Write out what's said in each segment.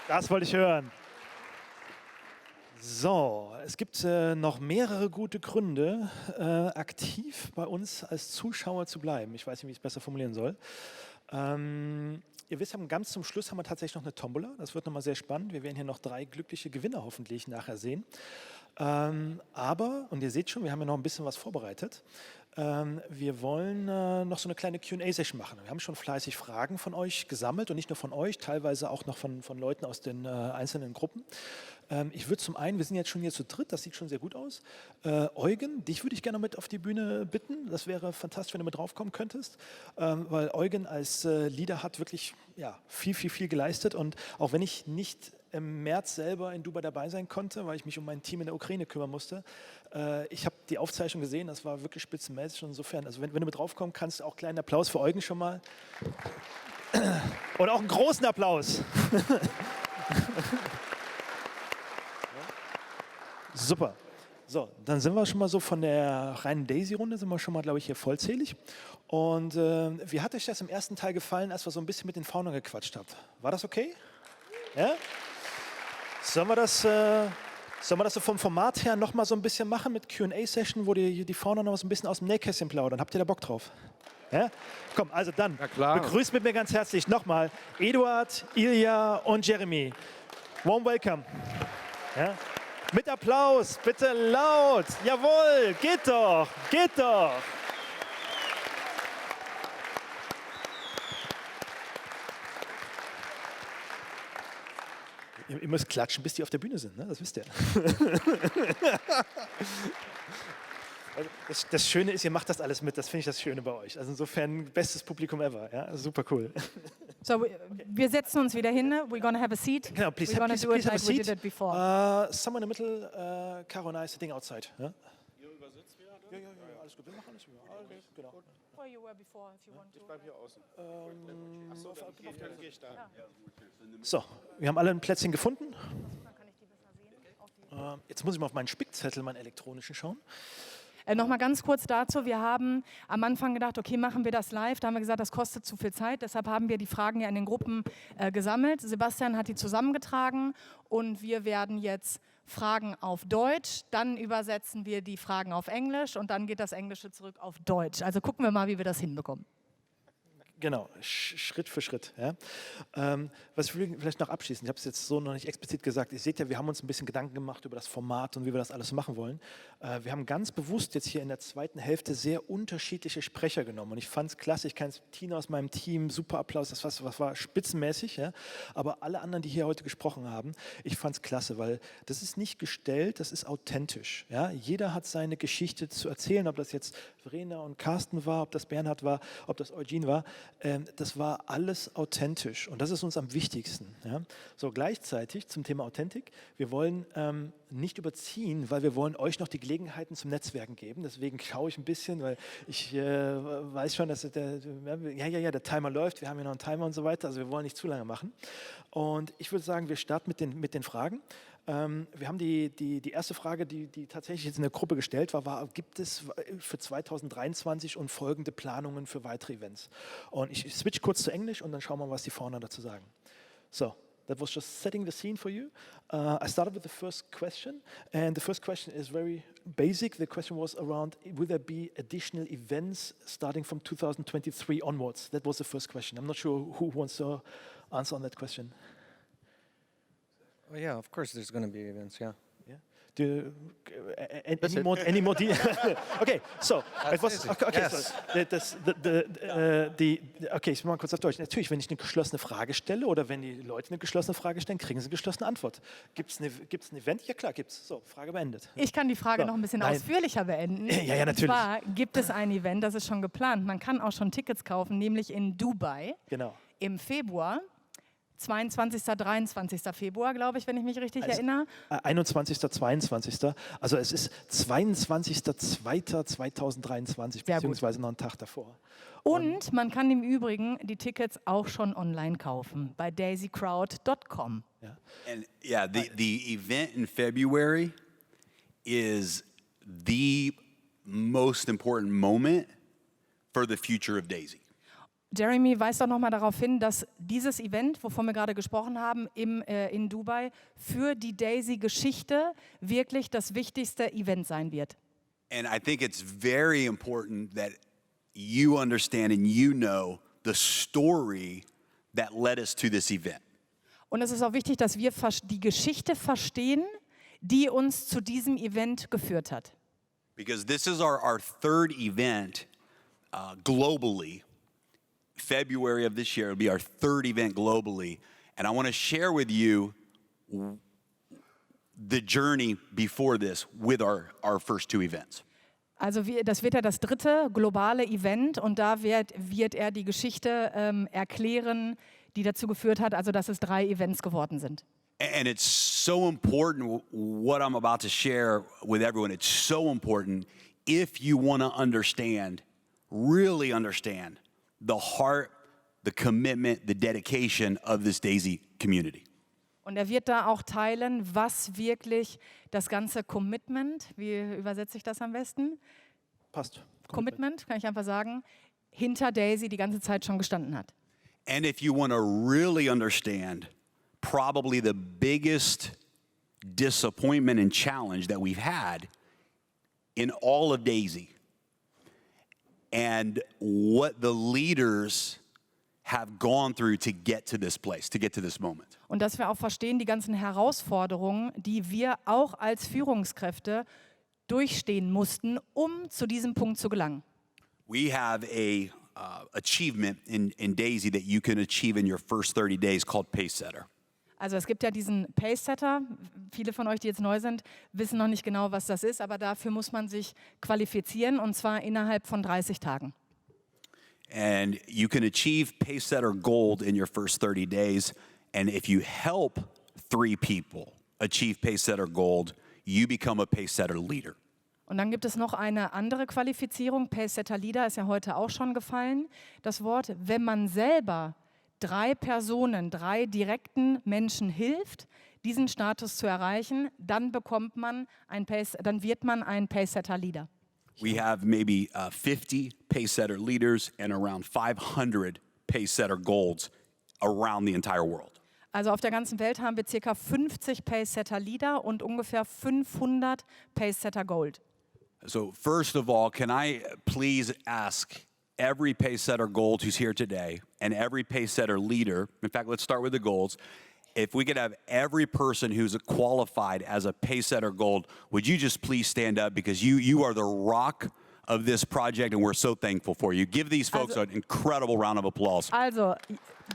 Das wollte ich hören. So, es gibt noch mehrere gute Gründe, aktiv bei uns als Zuschauer zu bleiben. Ich weiß nicht, wie ich es besser formulieren soll. Ihr wisst, ganz zum Schluss haben wir tatsächlich noch eine Tombola. Das wird nochmal sehr spannend. Wir werden hier noch 3 glückliche Gewinner hoffentlich nachher sehen. Aber, und ihr seht schon, wir haben ja noch ein bisschen was vorbereitet. Wir wollen noch so eine kleine Q&A-Session machen. Wir haben schon fleißig Fragen von euch gesammelt und nicht nur von euch, teilweise auch noch von Leuten aus den einzelnen Gruppen. Ich würde zum einen, wir sind jetzt schon hier zu dritt, das sieht schon sehr gut aus. Eugen, dich würde ich gerne noch mit auf die Bühne bitten. Das wäre fantastisch, wenn du mit draufkommen könntest, weil Eugen als Leader hat wirklich viel geleistet. Und auch wenn ich nicht im März selber in Dubai dabei sein konnte, weil ich mich um mein Team in der Ukraine kümmern musste, ich habe die Aufzeichnung gesehen, das war wirklich spitzenmäßig. Und insofern, also wenn du mit draufkommen kannst, auch einen kleinen Applaus für Eugen schon mal. Und auch einen großen Applaus. Super. So, dann sind wir schon mal so von der reinen Daisy-Runde, sind wir schon mal, glaube ich, hier vollzählig. Und wie hat euch das im ersten Teil gefallen, als wir so ein bisschen mit den Foundern gequatscht habt? War das okay? Ja? Sollen wir das so vom Format her nochmal so ein bisschen machen mit Q&A-Session, wo die Founder noch so ein bisschen aus dem Nähkästchen plaudern? Habt ihr da Bock drauf? Ja? Komm, also dann, begrüßt mit mir ganz herzlich nochmal Eduard, Ilja und Jeremy. Warm welcome. Ja? Mit Applaus, bitte laut. Jawohl, geht doch, geht doch. Ihr müsst klatschen, bis die auf der Bühne sind, ne? Das wisst ihr. Das Schöne ist, ihr macht das alles mit, das finde ich das Schöne bei euch. Also insofern, bestes Publikum ever, ja? Super cool. So, wir setzen uns wieder hin, we're gonna have a seat. Genau, please have a seat. Someone in the middle, Caro and I sitting outside. Ja? Ihr übersetzt wieder? Ja, alles gut, wir machen alles wieder. Genau. Where you were before, if you want to. Ich bleib hier außen. Achso, dann gehe ich da. Ja. So, wir haben alle ein Plätzchen gefunden. Dann kann ich die besser sehen. Jetzt muss ich mal auf meinen Spickzettel, meinen elektronischen schauen. Nochmal ganz kurz dazu, wir haben am Anfang gedacht, okay, machen wir das live, da haben wir gesagt, das kostet zu viel Zeit, deshalb haben wir die Fragen ja in den Gruppen gesammelt. Sebastian hat die zusammengetragen und wir werden jetzt Fragen auf Deutsch, dann übersetzen wir die Fragen auf Englisch und dann geht das Englische zurück auf Deutsch. Also gucken wir mal, wie wir das hinbekommen. Genau, Schritt für Schritt. Ja. Was ich vielleicht noch abschließen, ich habe es jetzt so noch nicht explizit gesagt, ihr seht ja, wir haben uns ein bisschen Gedanken gemacht über das Format und wie wir das alles machen wollen. Wir haben ganz bewusst jetzt hier in der zweiten Hälfte sehr unterschiedliche Sprecher genommen und ich fand es klasse, ich kann es Tina aus meinem Team, super Applaus, das war spitzenmäßig, ja. Aber alle anderen, die hier heute gesprochen haben, ich fand es klasse, weil das ist nicht gestellt, das ist authentisch. Ja. Jeder hat seine Geschichte zu erzählen, ob das jetzt Verena und Carsten war, ob das Bernhard war, ob das Eugene war. Das war alles authentisch und das ist uns am wichtigsten. Ja? So, gleichzeitig zum Thema Authentik, wir wollen nicht überziehen, weil wir wollen euch noch die Gelegenheiten zum Netzwerken geben, deswegen schaue ich ein bisschen, weil ich weiß schon, dass der Timer läuft, wir haben ja noch einen Timer und so weiter, also wir wollen nicht zu lange machen und ich würde sagen, wir starten mit den Fragen. Wir haben die erste Frage, die tatsächlich jetzt in der Gruppe gestellt war, gibt es für 2023 und folgende Planungen für weitere Events? Und ich switch kurz zu Englisch und dann schauen wir mal, was die Founder dazu sagen. So, that was just setting the scene for you. I started with the first question, and the first question is very basic. The question was around, will there be additional events starting from 2023 onwards? That was the first question. I'm not sure who wants to answer on that question. Oh, yeah, of course there's going to be events, yeah. Yeah. Any more Okay, so it was okay. Yes. Okay, ich mal kurz auf Deutsch. Natürlich, wenn ich eine geschlossene Frage stelle oder wenn die Leute eine geschlossene Frage stellen, kriegen sie eine geschlossene Antwort. Gibt's ein Event? Ja klar, gibt's. So, Frage beendet. Ich kann die Frage noch ein bisschen ausführlicher beenden. Ja, natürlich. Und zwar gibt es ein Event, das ist schon geplant. Man kann auch schon Tickets kaufen, nämlich in Dubai. Genau. Im Februar. 22., 23. Februar, glaube ich, wenn ich mich richtig erinnere. 21., 22. Also es ist 22.02.2023, beziehungsweise noch einen Tag davor. Und man kann im Übrigen die Tickets auch schon online kaufen bei daisycrowd.com. Ja. And yeah, the event in February is the most important moment for the future of Daisy. Jeremy weist auch nochmal darauf hin, dass dieses Event, wovon wir gerade gesprochen haben, in Dubai, für die Daisy-Geschichte wirklich das wichtigste Event sein wird. And I think it's very important that you understand and you know the story that led us to this event. Und es ist auch wichtig, dass wir die Geschichte verstehen, die uns zu diesem Event geführt hat. Because this is our third event globally. February of this year will be our third event globally. And I want to share with you the journey before this with our first two events. Also das wird ja das dritte globale Event und da wird er die Geschichte erklären, die dazu geführt hat, also dass es 3 Events geworden sind. And it's so important what I'm about to share with everyone. It's so important if you want to understand, really understand the heart, the commitment, the dedication of this Daisy community. Und er wird da auch teilen, was wirklich das ganze Commitment, wie übersetze ich das am besten? Passt. Commitment, kann ich einfach sagen, hinter Daisy die ganze Zeit schon gestanden hat. And if you want to really understand probably the biggest disappointment and challenge that we've had in all of Daisy, and what the leaders have gone through to get to this place, to get to this moment. Und dass wir auch verstehen, die ganzen Herausforderungen, die wir auch als Führungskräfte durchstehen mussten, um zu diesem Punkt zu gelangen. We have a achievement in Daisy that you can achieve in your first 30 days called Pacesetter. Also es gibt ja diesen Pacesetter. Viele von euch, die jetzt neu sind, wissen noch nicht genau, was das ist, aber dafür muss man sich qualifizieren und zwar innerhalb von 30 Tagen. And you can achieve Pacesetter Gold in your first 30 days. And if you help 3 people achieve Pacesetter Gold, you become a Pacesetter leader. Und dann gibt es noch eine andere Qualifizierung. Pacesetter Leader ist ja heute auch schon gefallen. Das Wort, wenn man selber 3 Personen, 3 direkten Menschen hilft, diesen Status zu erreichen, dann dann wird man ein Pacesetter Leader. We have maybe 50 Pacesetter leaders and around 500 Pacesetter Golds around the entire world. Also auf der ganzen Welt haben wir ca. 50 Pacesetter Leader und ungefähr 500 Pacesetter Gold. So first of all, can I please ask every Pacesetter Gold who's here today and every Pacesetter leader, in fact, let's start with the Golds, if we could have every person who's qualified as a Pacesetter Gold, would you just please stand up because you are the rock of this project and we're so thankful for you. Give these folks an incredible round of applause. Also,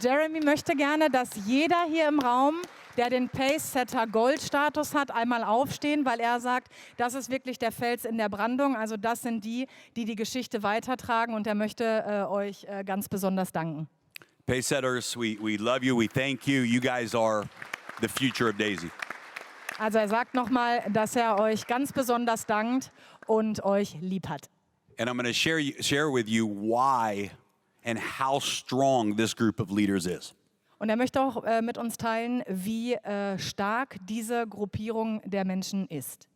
Jeremy möchte gerne, dass jeder hier im Raum, der den Pacesetter Gold-Status hat, einmal aufstehen, weil er sagt, das ist wirklich der Fels in der Brandung. Also das sind die Geschichte weitertragen und er möchte euch ganz besonders danken. Pacesetters, we love you, we thank you. You guys are the future of Daisy. Also er sagt nochmal, dass er euch ganz besonders dankt und euch lieb hat. And I'm going to share with you why and how strong this group of leaders is. Und er möchte auch mit uns teilen, wie stark diese Gruppierung der Menschen ist.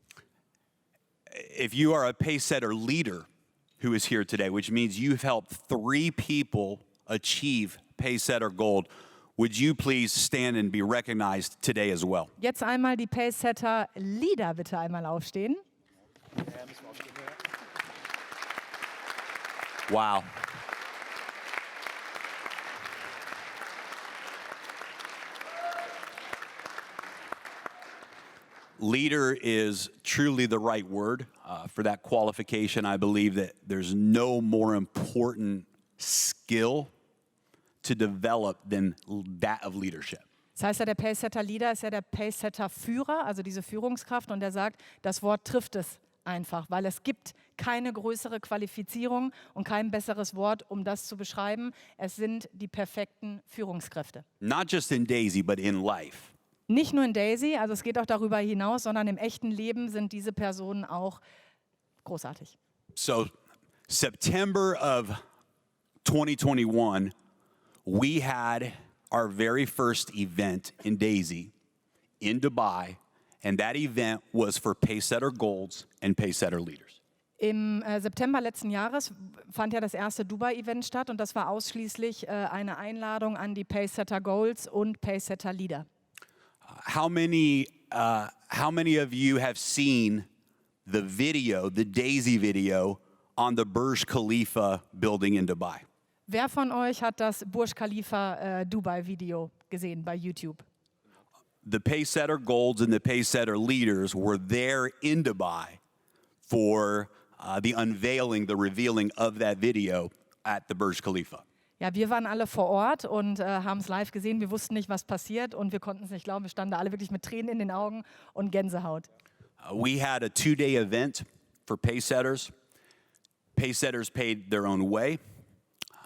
If you are a Pacesetter leader who is here today, which means you've helped 3 people achieve Pacesetter Gold, would you please stand and be recognized today as well? Jetzt einmal die Pacesetter Leader bitte einmal aufstehen. Wow. Leader is truly the right word for that qualification. I believe that there's no more important skill to develop than that of leadership. Das heißt ja, der Pacesetter Leader ist ja der Pacesetter Führer, also diese Führungskraft. Und er sagt, das Wort trifft es einfach, weil es gibt keine größere Qualifizierung und kein besseres Wort, um das zu beschreiben. Es sind die perfekten Führungskräfte. Not just in Daisy, but in life. Nicht nur in Daisy, also es geht auch darüber hinaus, sondern im echten Leben sind diese Personen auch großartig. So, September of 2021, we had our very first event in Daisy in Dubai, and that event was for Pacesetter Golds and Pacesetter leaders. Im September letzten Jahres fand ja das erste Dubai-Event statt und das war ausschließlich eine Einladung an die Pacesetter Goals und Pacesetter Leader. How many of you have seen the video, the Daisy video, on the Burj Khalifa building in Dubai? Wer von euch hat das Burj Khalifa Dubai-Video gesehen bei YouTube? The Pacesetter Golds and the Pacesetter leaders were there in Dubai for the unveiling, the revealing of that video at the Burj Khalifa. Ja, wir waren alle vor Ort und haben es live gesehen. Wir wussten nicht, was passiert und wir konnten es nicht glauben. Wir standen da alle wirklich mit Tränen in den Augen und Gänsehaut. We had a 2-day event for Pacesetters. Pacesetters paid their own way.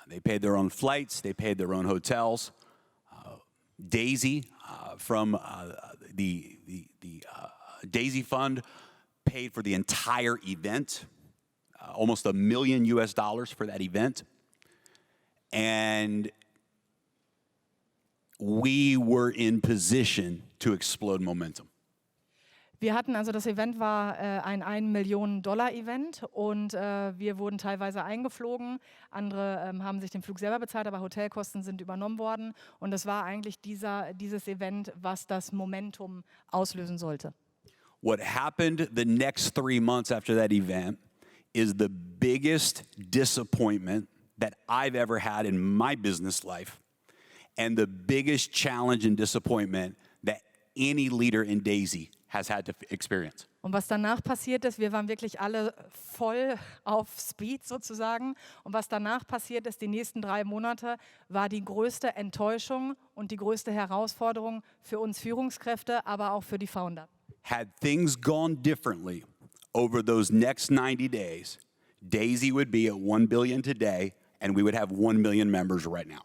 They paid their own flights. They paid their own hotels. Daisy from the Daisy Fund paid for the entire event, almost $1 million for that event. And we were in position to explode momentum. Wir hatten also, das Event war ein $1-Million-Event und wir wurden teilweise eingeflogen. Andere haben sich den Flug selber bezahlt, aber Hotelkosten sind übernommen worden. Und es war eigentlich dieses Event, was das Momentum auslösen sollte. What happened the next 3 months after that event is the biggest disappointment that I've ever had in my business life, and the biggest challenge and disappointment that any leader in Daisy has had to experience. Und was danach passiert ist, wir waren wirklich alle voll auf Speed sozusagen. Und was danach passiert ist, die nächsten 3 Monate, war die größte Enttäuschung und die größte Herausforderung für uns Führungskräfte, aber auch für die Founder. Had things gone differently over those next 90 days, Daisy would be at 1 billion today, and we would have 1 million members right now.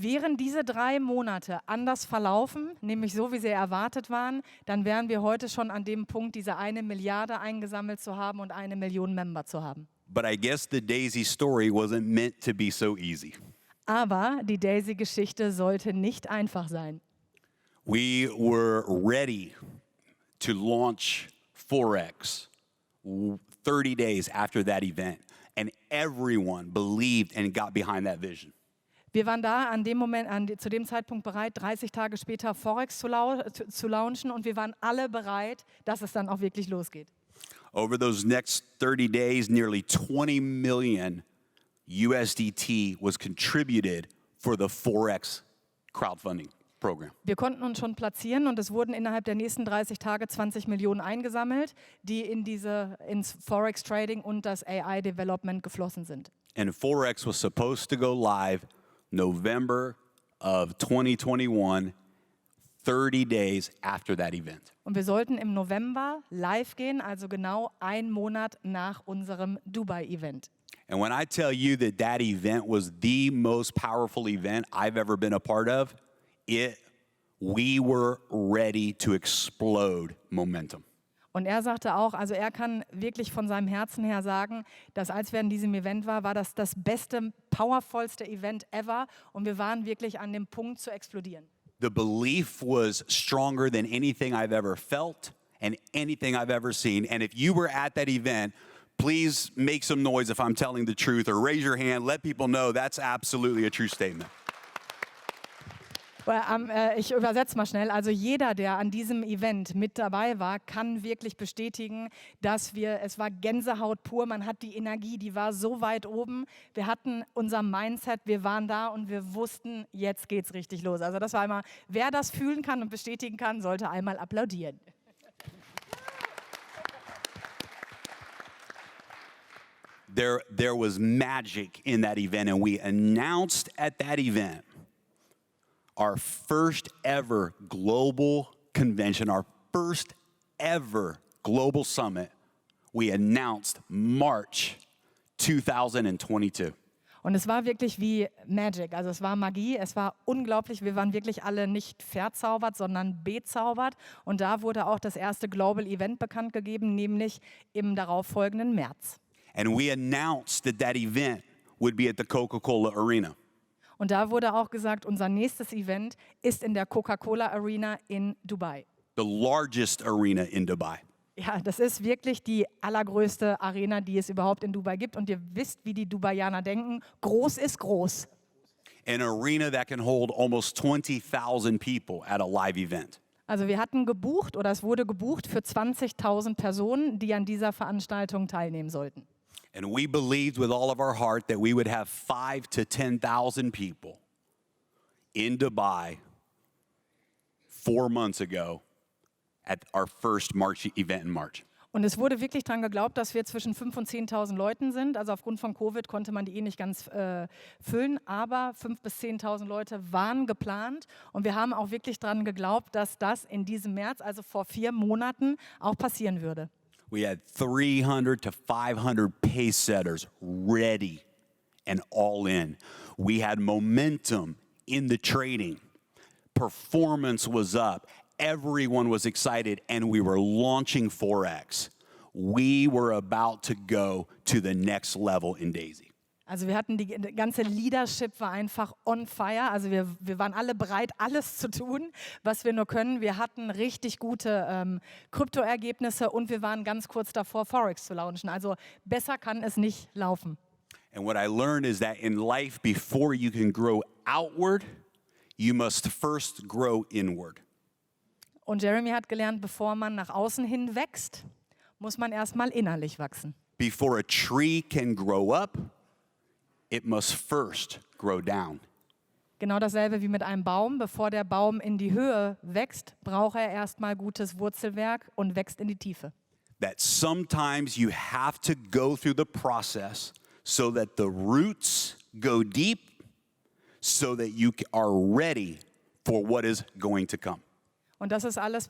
Wären diese 3 Monate anders verlaufen, nämlich so, wie sie erwartet waren, dann wären wir heute schon an dem Punkt, diese 1 Milliarde eingesammelt zu haben und 1 Million Member zu haben. But I guess the Daisy story wasn't meant to be so easy. Aber die Daisy-Geschichte sollte nicht einfach sein. We were ready to launch Forex 30 days after that event, and everyone believed and got behind that vision. Wir waren da zu dem Zeitpunkt bereit, 30 Tage später Forex zu launchen und wir waren alle bereit, dass es dann auch wirklich losgeht. Over those next 30 days, nearly 20 million USDT was contributed for the Forex crowdfunding program. Wir konnten uns schon platzieren und es wurden innerhalb der nächsten 30 Tage 20 Millionen eingesammelt, die ins Forex Trading und das AI Development geflossen sind. And Forex was supposed to go live November of 2021, 30 days after that event. Und wir sollten im November live gehen, also genau 1 Monat nach unserem Dubai-Event. And when I tell you that that event was the most powerful event I've ever been a part of, we were ready to explode momentum. Und er sagte auch, also er kann wirklich von seinem Herzen her sagen, dass als wir in diesem Event war das das beste, powervollste Event ever und wir waren wirklich an dem Punkt zu explodieren. The belief was stronger than anything I've ever felt and anything I've ever seen. And if you were at that event, please make some noise if I'm telling the truth or raise your hand, let people know that's absolutely a true statement. Ich übersetze mal schnell. Also jeder, der an diesem Event mit dabei war, kann wirklich bestätigen, dass es war Gänsehaut pur. Man hat die Energie, die war so weit oben. Wir hatten unser Mindset, wir waren da und wir wussten, jetzt geht's richtig los. Also das war einmal, wer das fühlen kann und bestätigen kann, sollte einmal applaudieren. There was magic in that event, and we announced at that event our first ever global convention, our first ever global summit. We announced March 2022. Und es war wirklich wie Magic, also es war Magie, es war unglaublich. Wir waren wirklich alle nicht verzaubert, sondern bezaubert. Und da wurde auch das erste Global Event bekannt gegeben, nämlich im darauffolgenden März. And we announced that event would be at the Coca-Cola Arena. Und da wurde auch gesagt, unser nächstes Event ist in der Coca-Cola Arena in Dubai. The largest arena in Dubai. Ja, das ist wirklich die allergrößte Arena, die es überhaupt in Dubai gibt. Und ihr wisst, wie die Dubaianer denken. Groß ist groß. An arena that can hold almost 20,000 people at a live event. Also wir hatten gebucht oder es wurde gebucht für 20.000 Personen, die an dieser Veranstaltung teilnehmen sollten. And we believed with all of our heart that we would have 5,000 to 10,000 people in Dubai 4 months ago at our first March event in March. Und es wurde wirklich daran geglaubt, dass wir zwischen 5.000 und 10.000 Leuten sind. Also aufgrund von Covid konnte man die eh nicht ganz füllen, aber 5.000 bis 10.000 Leute waren geplant. Und wir haben auch wirklich daran geglaubt, dass das in diesem März, also vor 4 Monaten, auch passieren würde. We had 300 to 500 pace setters ready and all in. We had momentum in the trading. Performance was up. Everyone was excited, and we were launching Forex. We were about to go to the next level in Daisy. Also wir hatten die ganze Leadership war einfach on fire. Also wir waren alle bereit, alles zu tun, was wir nur können. Wir hatten richtig gute Kryptoergebnisse und wir waren ganz kurz davor, Forex zu launchen. Also besser kann es nicht laufen. And what I learned is that in life, before you can grow outward, you must first grow inward. Und Jeremy hat gelernt, bevor man nach außen hin wächst, muss man erstmal innerlich wachsen. Before a tree can grow up, it must first grow down. Genau dasselbe wie mit einem Baum. Bevor der Baum in die Höhe wächst, braucht er erstmal gutes Wurzelwerk und wächst in die Tiefe. That sometimes you have to go through the process so that the roots go deep, so that you are ready for what is going to come. Und das ist alles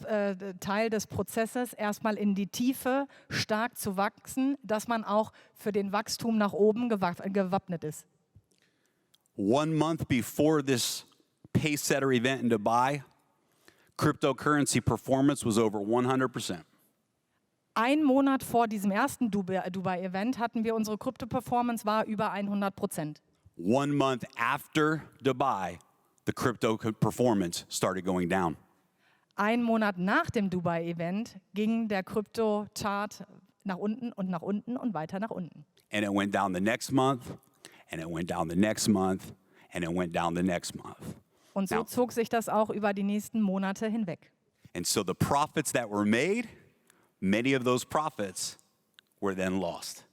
Teil des Prozesses, erstmal in die Tiefe stark zu wachsen, dass man auch für den Wachstum nach oben gewappnet ist. 1 month before this pace setter event in Dubai, cryptocurrency performance was over 100%. 1 Monat vor diesem ersten Dubai-Event hatten wir unsere Krypto-Performance war über 100%. 1 month after Dubai, the crypto performance started going down. 1 Monat nach dem Dubai-Event ging der Krypto-Chart nach unten und weiter nach unten. And it went down the next month, and it went down the next month, and it went down the next month. Und so Now- zog sich das auch über die nächsten Monate hinweg. And so the profits that were made, many of those profits were then lost.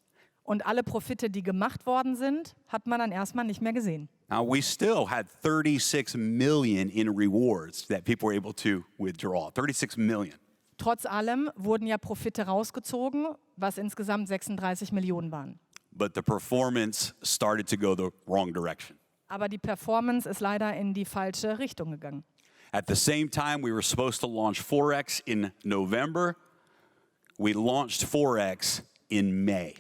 Und alle Profite, die gemacht worden sind, hat man dann erstmal nicht mehr gesehen. Now, we still had 36 million in rewards that people were able to withdraw. 36 million. Trotz allem wurden ja Profite rausgezogen, was insgesamt 36 Millionen waren. But the performance started to go the wrong direction. Aber die Performance ist leider in die falsche Richtung gegangen. At the same time, we were supposed to launch Forex in November. We launched Forex in May.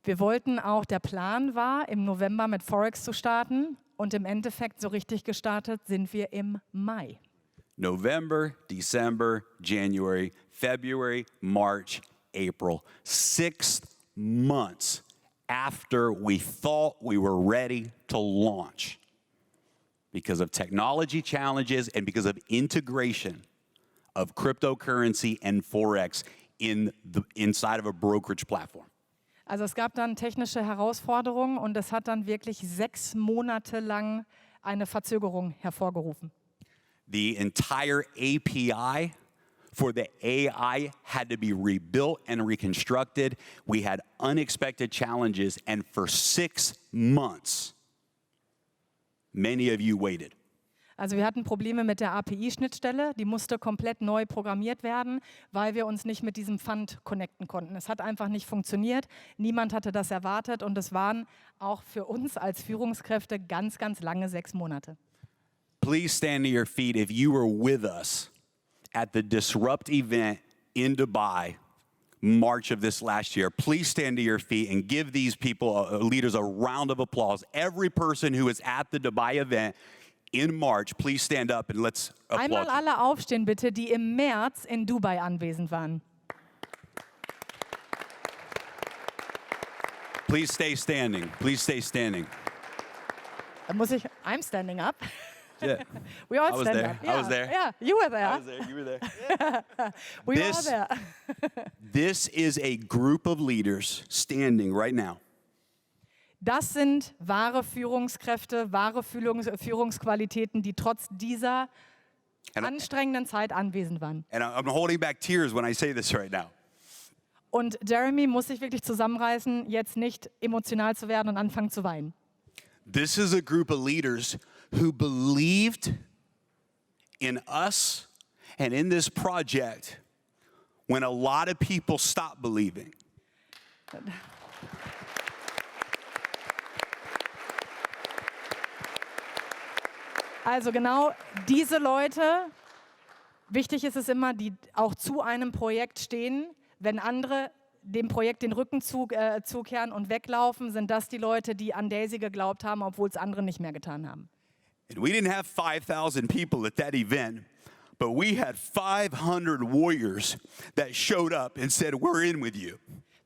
Wir wollten auch, der Plan war, im November mit Forex zu starten und im Endeffekt so richtig gestartet sind wir im Mai. November, December, January, February, March, April. 6 months after we thought we were ready to launch. Because of technology challenges and because of integration of cryptocurrency and Forex inside of a brokerage platform. Also es gab dann technische Herausforderungen und es hat dann wirklich 6 Monate lang eine Verzögerung hervorgerufen. The entire API for the AI had to be rebuilt and reconstructed. We had unexpected challenges, and for 6 months, many of you waited. Also wir hatten Probleme mit der API-Schnittstelle, die musste komplett neu programmiert werden, weil wir uns nicht mit diesem Fund connecten konnten. Es hat einfach nicht funktioniert, niemand hatte das erwartet und es waren auch für uns als Führungskräfte ganz, ganz lange 6 Monate. Please stand to your feet if you were with us at the Disrupt event in Dubai, March of this last year. Please stand to your feet and give these people, leaders, a round of applause. Every person who was at the Dubai event in March, please stand up and let's Einmal applaud. alle aufstehen bitte, die im März in Dubai anwesend waren. Please stay standing. Please stay standing. I'm standing up. Yeah. We all I was stand there. up. I was there. Yeah, you were there. I was there. You were there. We were all This- there. This is a group of leaders standing right now. Das sind wahre Führungskräfte, wahre Führungsqualitäten, die trotz dieser And, anstrengenden Zeit anwesend waren. and I'm holding back tears when I say this right now. Und Jeremy muss sich wirklich zusammenreißen, jetzt nicht emotional zu werden und anfangen zu weinen. This is a group of leaders who believed in us and in this project when a lot of people stopped believing. Also genau diese Leute, wichtig ist es immer, die auch zu einem Projekt stehen, wenn andere dem Projekt den Rücken zukehren und weglaufen, sind das die Leute, die an Daisy geglaubt haben, obwohl es andere nicht mehr getan haben. And we didn't have 5,000 people at that event, but we had 500 warriors that showed up and said, "We're in with you."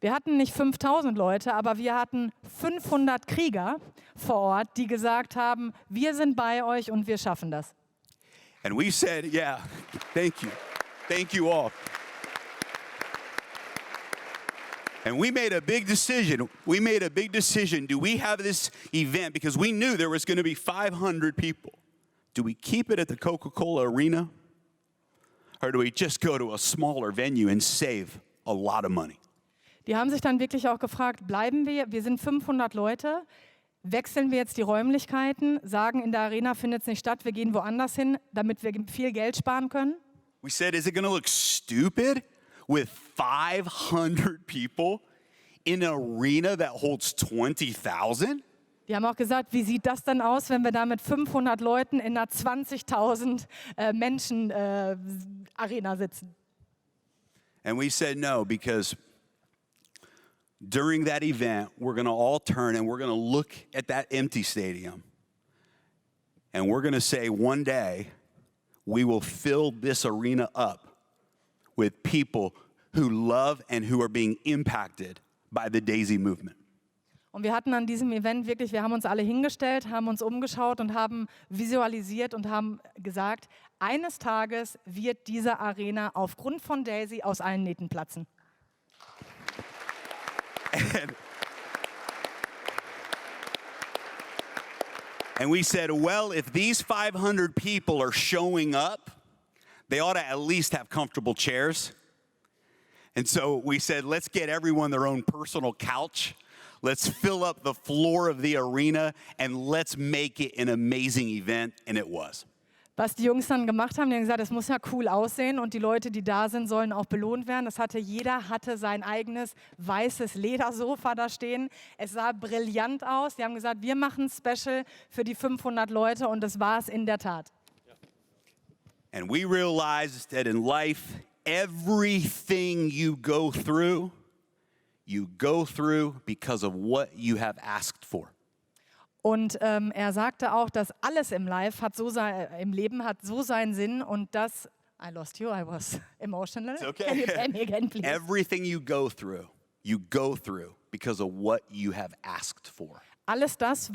Wir hatten nicht 5000 Leute, aber wir hatten 500 Krieger vor Ort, die gesagt haben, wir sind bei euch und wir schaffen das. And we said, "Yeah, thank you. Thank you all." And we made a big decision. We made a big decision. Do we have this event? Because we knew there was going to be 500 people. Do we keep it at the Coca-Cola Arena? Or do we just go to a smaller venue and save a lot of money? Die haben sich dann wirklich auch gefragt, bleiben wir sind 500 Leute, wechseln wir jetzt die Räumlichkeiten, sagen, in der Arena findet es nicht statt, wir gehen woanders hin, damit wir viel Geld sparen können? We said, is it going to look stupid with 500 people in an arena that holds 20,000? Die haben auch gesagt, wie sieht das dann aus, wenn wir da mit 500 Leuten in einer 20.000 Menschen Arena sitzen? And we said no, because during that event, we're going to all turn and we're going to look at that empty stadium. And we're going to say, one day, we will fill this arena up with people who love and who are being impacted by the Daisy movement. Und wir hatten an diesem Event wirklich, wir haben uns alle hingestellt, haben uns umgeschaut und haben visualisiert und haben gesagt, eines Tages wird diese Arena aufgrund von Daisy aus allen Nähten platzen. And we said, well, if these 500 people are showing up, they ought to at least have comfortable chairs. And so we said, let's get everyone their own personal couch. Let's fill up the floor of the arena and let's make it an amazing event. And it was. Was die Jungs dann gemacht haben, die haben gesagt, es muss ja cool aussehen und die Leute, die da sind, sollen auch belohnt werden. Jeder hatte sein eigenes weißes Ledersofa da stehen. Es sah brillant aus. Die haben gesagt, wir machen ein Special für die 500 Leute und das war es in der Tat. And we realized that in life, everything you go through because of what you have asked for. Und er sagte auch, dass alles im Leben hat so seinen Sinn und das. I lost you. I was emotional. It's okay. Can you tell me again, please? Everything you go through because of what you have asked for. Alles das,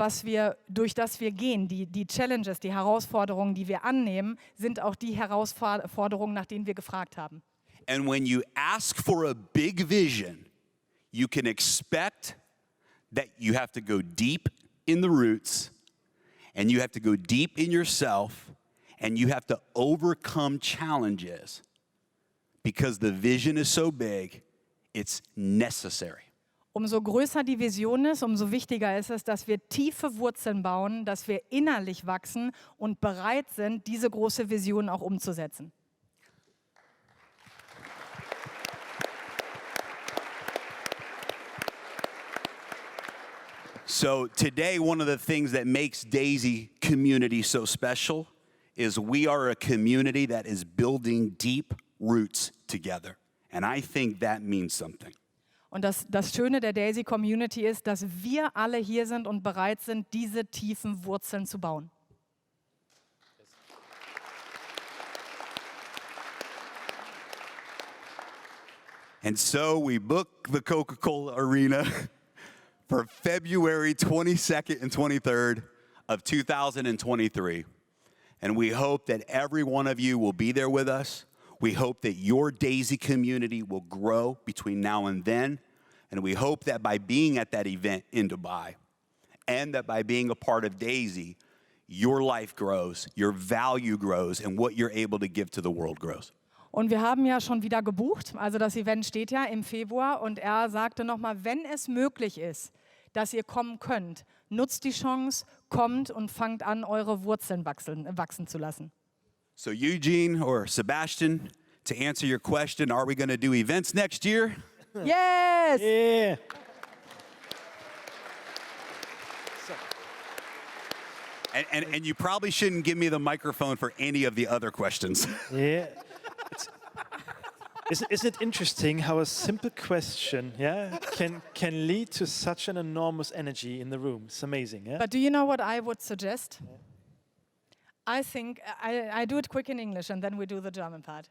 durch das wir gehen, die Challenges, die Herausforderungen, die wir annehmen, sind auch die Herausforderungen, nach denen wir gefragt haben. And when you ask for a big vision, you can expect that you have to go deep in the roots, and you have to go deep in yourself, and you have to overcome challenges because the vision is so big, it's necessary. Umso größer die Vision ist, umso wichtiger ist es, dass wir tiefe Wurzeln bauen, dass wir innerlich wachsen und bereit sind, diese große Vision auch umzusetzen. So today, one of the things that makes Daisy community so special is we are a community that is building deep roots together. And I think that means something. Und das Schöne der Daisy Community ist, dass wir alle hier sind und bereit sind, diese tiefen Wurzeln zu bauen. And so we booked the Coca-Cola Arena for February 22nd and 23rd of 2023. And we hope that every one of you will be there with us. We hope that your Daisy community will grow between now and then. And we hope that by being at that event in Dubai and that by being a part of Daisy, your life grows, your value grows, and what you're able to give to the world grows. Und wir haben ja schon wieder gebucht, also das Event steht ja im Februar und er sagte nochmal, wenn es möglich ist, dass ihr kommen könnt, nutzt die Chance, kommt und fangt an, eure Wurzeln wachsen zu lassen. So Eugene or Sebastian, to answer your question, are we going to do events next year? Yes! Yeah. And you probably shouldn't give me the microphone for any of the other questions. Yeah. Isn't it interesting how a simple question, yeah, can lead to such an enormous energy in the room? It's amazing, yeah. But do you know what I would suggest? I think, I do it quick in English and then we do the German part.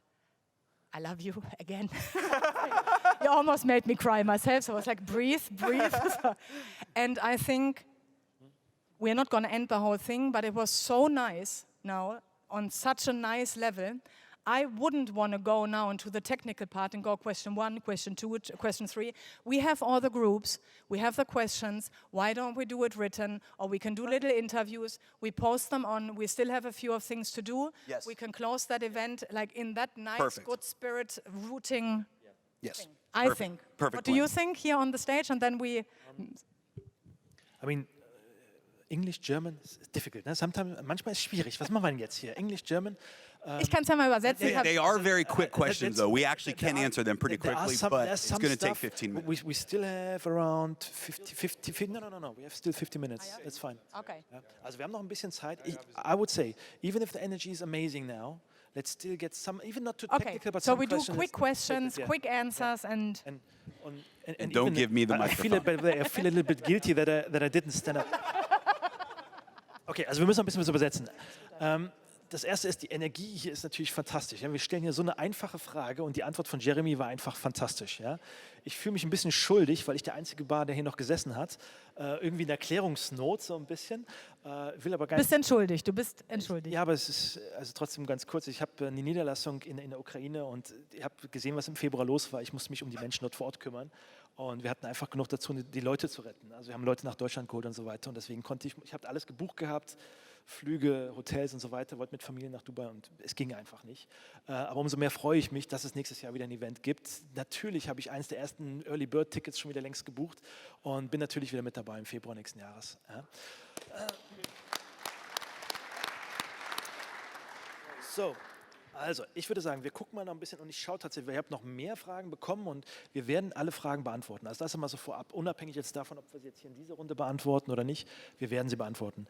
I love you again. You almost made me cry myself, so I was like, breathe. And I think we're not going to end the whole thing, but it was so nice now, on such a nice level. I wouldn't want to go now into the technical part and go question 1, question 2, question 3. We have all the groups, we have the questions. Why don't we do it written? Or we can do little interviews. We post them on. We still have a few of things to do. Yes. We can close that event like in that nice, Perfect. good spirit rooting. Yes. I think. Perfect What do you think here on the stage? And then we. I mean, English, German is difficult. Ne? Manchmal ist es schwierig. Was machen wir denn jetzt hier? English, German? Ich kann es ja mal übersetzen. They are very quick questions, though. We actually can answer them pretty There are quickly, some- but there's it's some going to take stuff 15 minutes. We still have around 50 no. We have still 50 minutes. That's fine. Okay. Ja. Also wir haben noch ein bisschen Zeit. I would say, even if the energy is amazing now, let's still get some, even not too Okay. technical, but So some we do questions. quick questions, Yeah. quick answers, and. And don't even- give me the I feel a little bit guilty that I didn't stand up. Okay, also wir müssen ein bisschen was übersetzen. Das erste ist, die Energie hier ist natürlich fantastisch. Ja? Wir stellen hier so eine einfache Frage und die Antwort von Jeremy war einfach fantastisch. Ja? Ich fühle mich ein bisschen schuldig, weil ich der Einzige war, der hier noch gesessen hat. Irgendwie in Erklärungsnot so ein bisschen. Will aber gar nicht. Du bist entschuldigt. Ja, aber es ist also trotzdem ganz kurz. Ich habe eine Niederlassung in der Ukraine und ich habe gesehen, was im Februar los war. Ich musste mich um die Menschen dort vor Ort kümmern. Und wir hatten einfach genug dazu, die Leute zu retten. Also wir haben Leute nach Deutschland geholt und so weiter. Und deswegen konnte ich habe alles gebucht gehabt, Flüge, Hotels und so weiter, wollte mit Familie nach Dubai und es ging einfach nicht. Aber umso mehr freue ich mich, dass es nächstes Jahr wieder ein Event gibt. Natürlich habe ich eines der ersten Early Bird Tickets schon wieder längst gebucht und bin natürlich wieder mit dabei im Februar nächsten Jahres. Ja. So, also ich würde sagen, wir gucken mal noch ein bisschen und ich schaue tatsächlich, ich habe noch mehr Fragen bekommen und wir werden alle Fragen beantworten. Also das ist mal so vorab, unabhängig jetzt davon, ob wir sie jetzt hier in dieser Runde beantworten oder nicht, wir werden sie beantworten.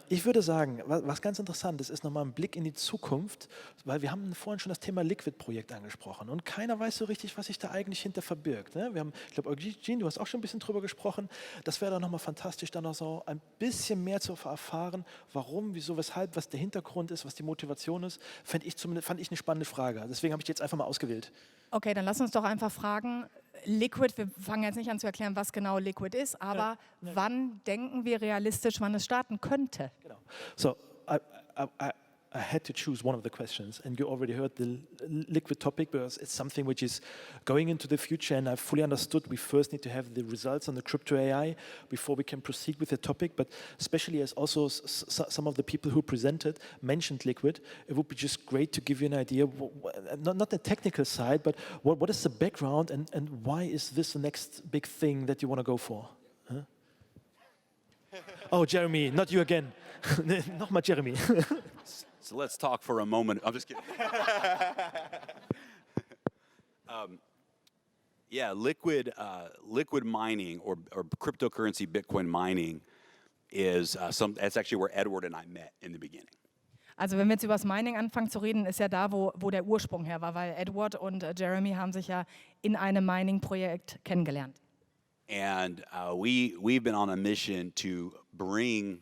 Ich würde sagen, was ganz interessant ist nochmal ein Blick in die Zukunft, weil wir haben vorhin schon das Thema Liquid-Projekt angesprochen und keiner weiß so richtig, was sich da eigentlich hinter verbirgt. Ne? Wir haben, ich glaube, Eugene, du hast auch schon ein bisschen drüber gesprochen, das wäre doch nochmal fantastisch, dann noch so ein bisschen mehr zu erfahren, warum, wieso, weshalb, was der Hintergrund ist, was die Motivation ist, fand ich eine spannende Frage. Deswegen habe ich die jetzt einfach mal ausgewählt. Okay, dann lass uns doch einfach fragen, Liquid, wir fangen jetzt nicht an zu erklären, was genau Liquid ist, aber wann denken wir realistisch, wann es starten könnte? Genau. So, I had to choose one of the questions, and you already heard the liquid topic because it's something which is going into the future, and I fully understood we first need to have the results on the crypto AI before we can proceed with the topic, but especially as also some of the people who presented mentioned liquid, it would be just great to give you an idea, not the technical side, but what is the background and why is this the next big thing that you want to go for? Huh? Oh, Jeremy, not you again. Nochmal Jeremy. So let's talk for a moment. I'm just kidding. Yeah, liquid mining or cryptocurrency Bitcoin mining is that's actually where Edward and I met in the beginning. Also wenn wir jetzt über das Mining anfangen zu reden, ist ja da, wo der Ursprung her war, weil Edward und Jeremy haben sich ja in einem Mining-Projekt kennengelernt. And we've been on a mission to bring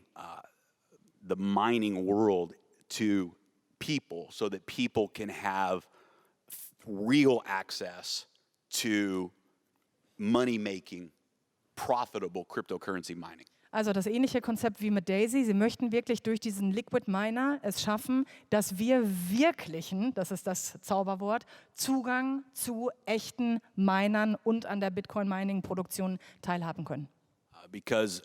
the mining world to people so that people can have real access to money-making, profitable cryptocurrency mining. Also das ähnliche Konzept wie mit Daisy. Sie möchten wirklich durch diesen Liquid Miner es schaffen, dass wir wirklichen, das ist das Zauberwort, Zugang zu echten Minern und an der Bitcoin-Mining-Produktion teilhaben können. Because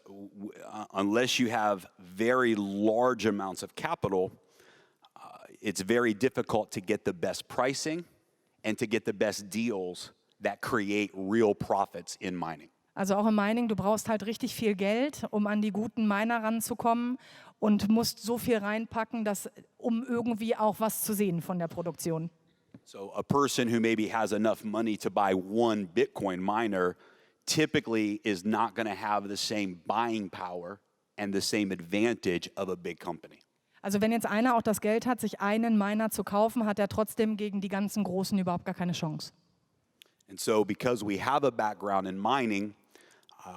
unless you have very large amounts of capital, it's very difficult to get the best pricing and to get the best deals that create real profits in mining. Also auch im Mining, du brauchst halt richtig viel Geld, um an die guten Miner ranzukommen und musst so viel reinpacken, um irgendwie auch was zu sehen von der Produktion. So a person who maybe has enough money to buy one Bitcoin miner typically is not going to have the same buying power and the same advantage of a big company. Also wenn jetzt einer auch das Geld hat, sich einen Miner zu kaufen, hat er trotzdem gegen die ganzen Großen überhaupt gar keine Chance. And so because we have a background in mining,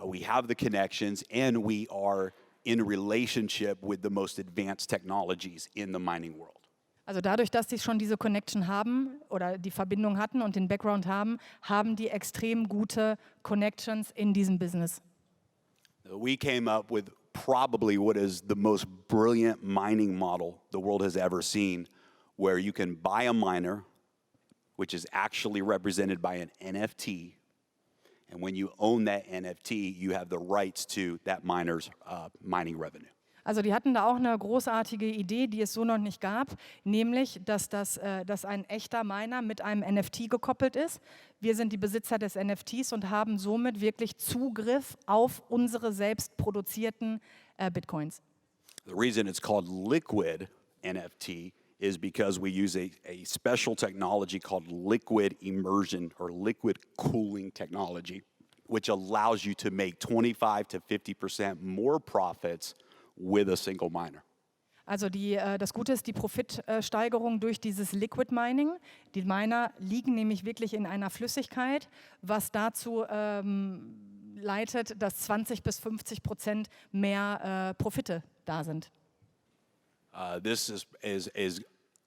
we have the connections and we are in relationship with the most advanced technologies in the mining world. Also dadurch, dass sie schon diese Connection haben oder die Verbindung hatten und den Background haben, haben die extrem gute Connections in diesem Business. We came up with probably what is the most brilliant mining model the world has ever seen, where you can buy a miner, which is actually represented by an NFT, and when you own that NFT, you have the rights to that miner's mining revenue. Also die hatten da auch eine großartige Idee, die es so noch nicht gab, nämlich, dass ein echter Miner mit einem NFT gekoppelt ist. Wir sind die Besitzer des NFTs und haben somit wirklich Zugriff auf unsere selbst produzierten Bitcoins. The reason it's called liquid NFT is because we use a special technology called liquid immersion or liquid cooling technology, which allows you to make 25 to 50% more profits with a single miner. Also das Gute ist die Profitsteigerung durch dieses Liquid Mining. Die Miner liegen nämlich wirklich in einer Flüssigkeit, was dazu leitet, dass 20 bis 50% mehr Profite da sind. This is,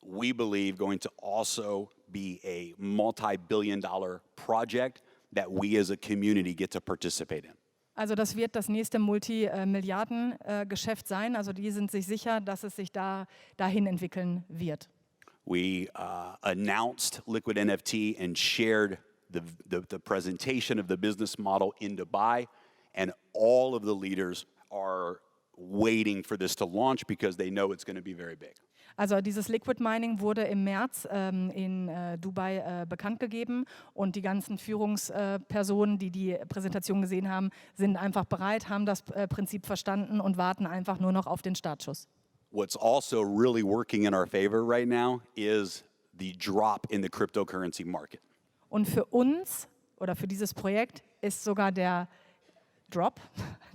we believe, going to also be a multi-billion-dollar project that we as a community get to participate in. Also das wird das nächste Multimilliarden-Geschäft sein. Also die sind sich sicher, dass es sich dahin entwickeln wird. We announced Liquid NFT and shared the presentation of the business model in Dubai, and all of the leaders are waiting for this to launch because they know it's going to be very big. Also dieses Liquid Mining wurde im März in Dubai bekannt gegeben und die ganzen Führungspersonen, die die Präsentation gesehen haben, sind einfach bereit, haben das Prinzip verstanden und warten einfach nur noch auf den Startschuss. What's also really working in our favor right now is the drop in the cryptocurrency market. Und für uns oder für dieses Projekt ist sogar der Drop,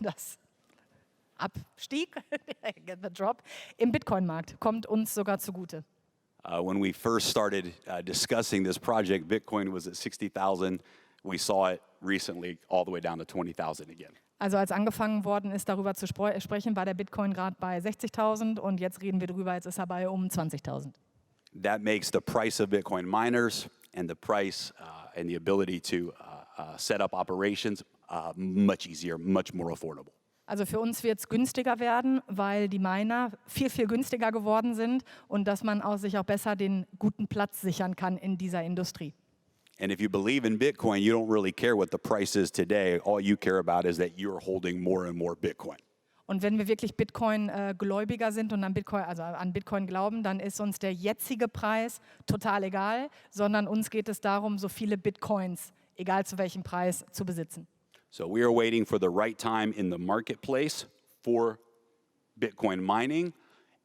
das Abstieg, the drop, im Bitcoin-Markt kommt uns sogar zugute. When we first started discussing this project, Bitcoin was at 60,000. We saw it recently all the way down to 20,000 again. Also als angefangen worden ist, darüber zu sprechen, war der Bitcoin gerade bei 60.000 und jetzt reden wir drüber, jetzt ist er bei um 20.000. That makes the price of Bitcoin miners and the price and the ability to set up operations much easier, much more affordable. Also für uns wird es günstiger werden, weil die Miner viel, viel günstiger geworden sind und dass man sich auch besser den guten Platz sichern kann in dieser Industrie. And if you believe in Bitcoin, you don't really care what the price is today. All you care about is that you're holding more and more Bitcoin. Und wenn wir wirklich Bitcoin-Gläubiger sind und an Bitcoin glauben, dann ist uns der jetzige Preis total egal, sondern uns geht es darum, so viele Bitcoins, egal zu welchem Preis, zu besitzen. So we are waiting for the right time in the marketplace for Bitcoin mining,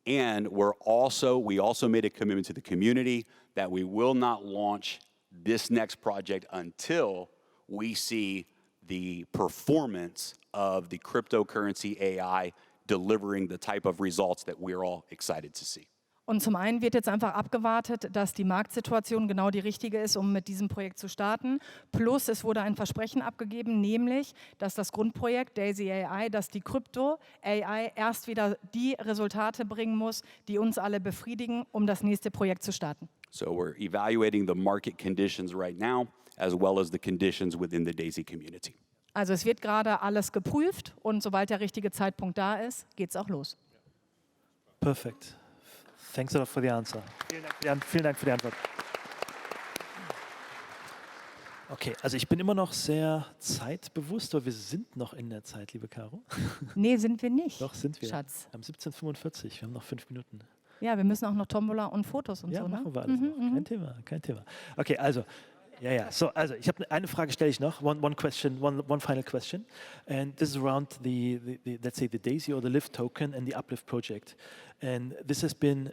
and we also made a commitment to the community that we will not launch this next project until we see the performance of the cryptocurrency AI delivering the type of results that we're all excited to see. Und zum einen wird jetzt einfach abgewartet, dass die Marktsituation genau die richtige ist, um mit diesem Projekt zu starten. Plus es wurde ein Versprechen abgegeben, nämlich, dass das Grundprojekt Daisy AI, dass die Krypto-AI erst wieder die Resultate bringen muss, die uns alle befriedigen, um das nächste Projekt zu starten. So we're evaluating the market conditions right now, as well as the conditions within the Daisy community. Also es wird gerade alles geprüft und sobald der richtige Zeitpunkt da ist, geht es auch los. Perfect. Thanks a lot for the answer. Vielen Dank für die Antwort. Okay, also ich bin immer noch sehr zeitbewusst, aber wir sind noch in der Zeit, liebe Caro. Nee, sind wir nicht. Doch, sind wir. Schatz. Wir haben 17:45, wir haben noch 5 Minuten. Ja, wir müssen auch noch Tombola und Fotos und Ja, so, ne? machen wir alles noch. Kein Thema, kein Thema. Okay, also, So, also ich habe eine Frage stelle ich noch. One final question, and this is around the let's say the Daisy or the Lift token and the Uplift project, and this has been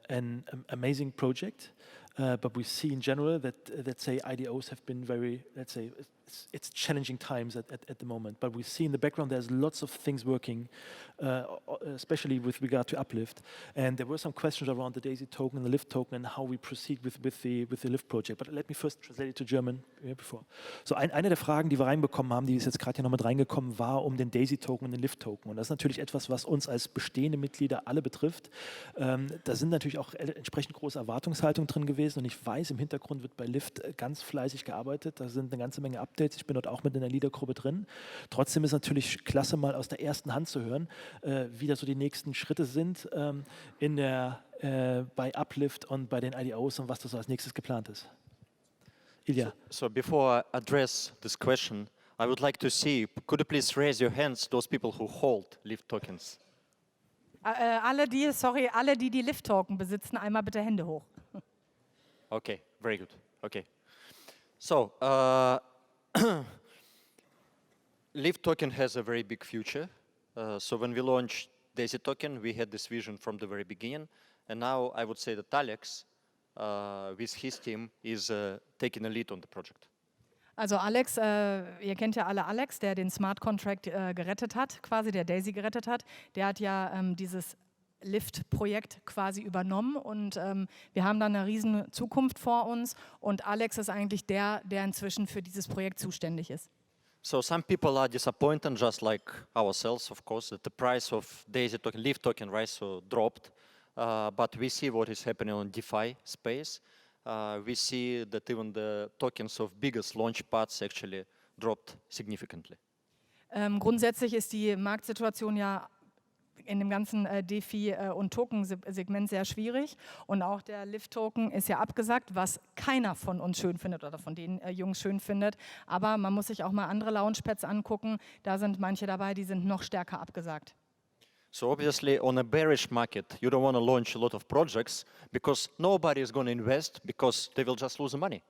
an amazing project. But we see in general that, let's say, IDOs have been very, let's say, it's challenging times at the moment. But we see in the background there's lots of things working, especially with regard to Uplift. And there were some questions around the Daisy token and the Lift token and how we proceed with the Lift project. But let me first translate it to German before. So eine der Fragen, die wir reinbekommen haben, die ist jetzt gerade hier noch mit reingekommen, war um den Daisy Token und den Lift Token. Und das ist natürlich etwas, was uns als bestehende Mitglieder alle betrifft. Da sind natürlich auch entsprechend große Erwartungshaltungen drin gewesen. Und ich weiß, im Hintergrund wird bei Lift ganz fleißig gearbeitet. Da sind eine ganze Menge Updates. Ich bin dort auch mit in der Leadergruppe drin. Trotzdem ist natürlich klasse, mal aus der ersten Hand zu hören, wie da so die nächsten Schritte sind bei Uplift und bei den IDOs und was da so als nächstes geplant ist. Ilya. So before I address this question, I would like to see, could you please raise your hands, those people who hold Lift tokens? Alle, die Lift-Token besitzen, einmal bitte Hände hoch. Okay, very good. Okay. So, Lift token has a very big future. So when we launched Daisy token, we had this vision from the very beginning. And now I would say that Alex, with his team, is taking a lead on the project. Also Alex, ihr kennt ja alle Alex, der den Smart Contract gerettet hat, quasi der Daisy gerettet hat. Der hat ja dieses Lift-Projekt quasi übernommen und wir haben dann eine riesen Zukunft vor uns und Alex ist eigentlich der inzwischen für dieses Projekt zuständig ist. So some people are disappointed, just like ourselves, of course, that the price of Daisy token, Lift token, right, so dropped. But we see what is happening on DeFi space. We see that even the tokens of biggest launchpads actually dropped significantly. Grundsätzlich ist die Marktsituation ja in dem ganzen DeFi- und Token-Segment sehr schwierig. Und auch der Lift-Token ist ja abgesagt, was keiner von uns schön findet oder von den Jungs schön findet. Aber man muss sich auch mal andere Launchpads angucken. Da sind manche dabei, die sind noch stärker abgesagt. So obviously on a bearish market, you don't want to launch a lot of projects because nobody is going to invest because they will just lose the money.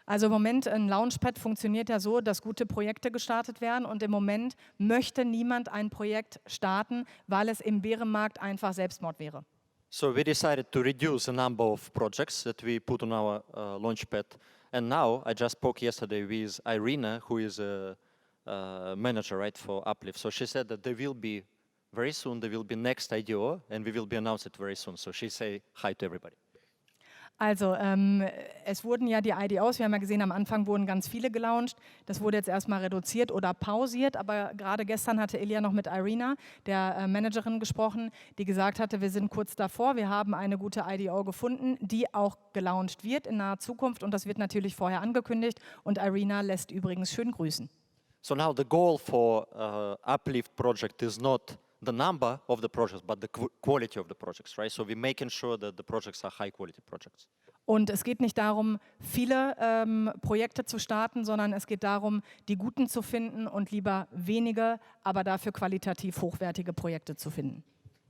Also im Moment, ein Launchpad funktioniert ja so, dass gute Projekte gestartet werden und im Moment möchte niemand ein Projekt starten, weil es im Bärenmarkt einfach Selbstmord wäre. So we decided to reduce the number of projects that we put on our launchpad. And now I just spoke yesterday with Irina, who is a manager, right, for Uplift. So she said that there will be very soon, there will be next IDO and we will be announced it very soon. So she say hi to everybody. Also es wurden ja die IDOs, wir haben ja gesehen, am Anfang wurden ganz viele gelauncht. Das wurde jetzt erstmal reduziert oder pausiert, aber gerade gestern hatte Ilya noch mit Irina, der Managerin, gesprochen, die gesagt hatte, wir sind kurz davor, wir haben eine gute IDO gefunden, die auch gelauncht wird in naher Zukunft und das wird natürlich vorher angekündigt und Irina lässt übrigens schön grüßen. So now the goal for Uplift project is not the number of the projects, but the quality of the projects, right? So we're making sure that the projects are high-quality projects. Und es geht nicht darum, viele Projekte zu starten, sondern es geht darum, die guten zu finden und lieber wenige, aber dafür qualitativ hochwertige Projekte zu finden.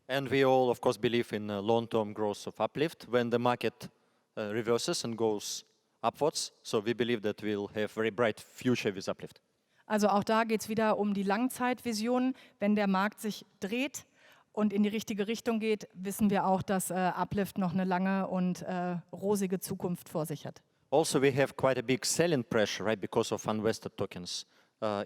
And we all, of course, believe in long-term growth of Uplift when the market reverses and goes upwards. So we believe that we'll have very bright future with Uplift. Also auch da geht es wieder um die Langzeitvision. Wenn der Markt sich dreht und in die richtige Richtung geht, wissen wir auch, dass Uplift noch eine lange und rosige Zukunft vor sich hat. Also, we have quite a big selling pressure, right, because of unvested tokens.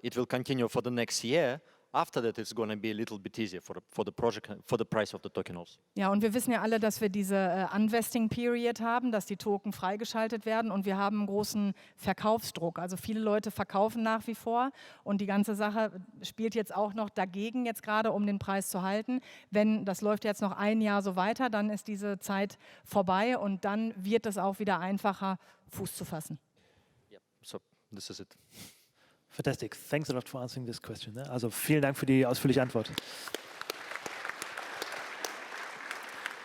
It will continue for the next year. After that, it's going to be a little bit easier for the project, for the price of the token also. Ja, und wir wissen ja alle, dass wir diese Unvesting Period haben, dass die Token freigeschaltet werden und wir haben einen großen Verkaufsdruck. Also viele Leute verkaufen nach wie vor und die ganze Sache spielt jetzt auch noch dagegen, jetzt gerade um den Preis zu halten. Wenn das läuft jetzt noch ein Jahr so weiter, dann ist diese Zeit vorbei und dann wird es auch wieder einfacher, Fuß zu fassen. Yep. So this is it. Fantastic. Thanks a lot for answering this question. Ne? Also vielen Dank für die ausführliche Antwort.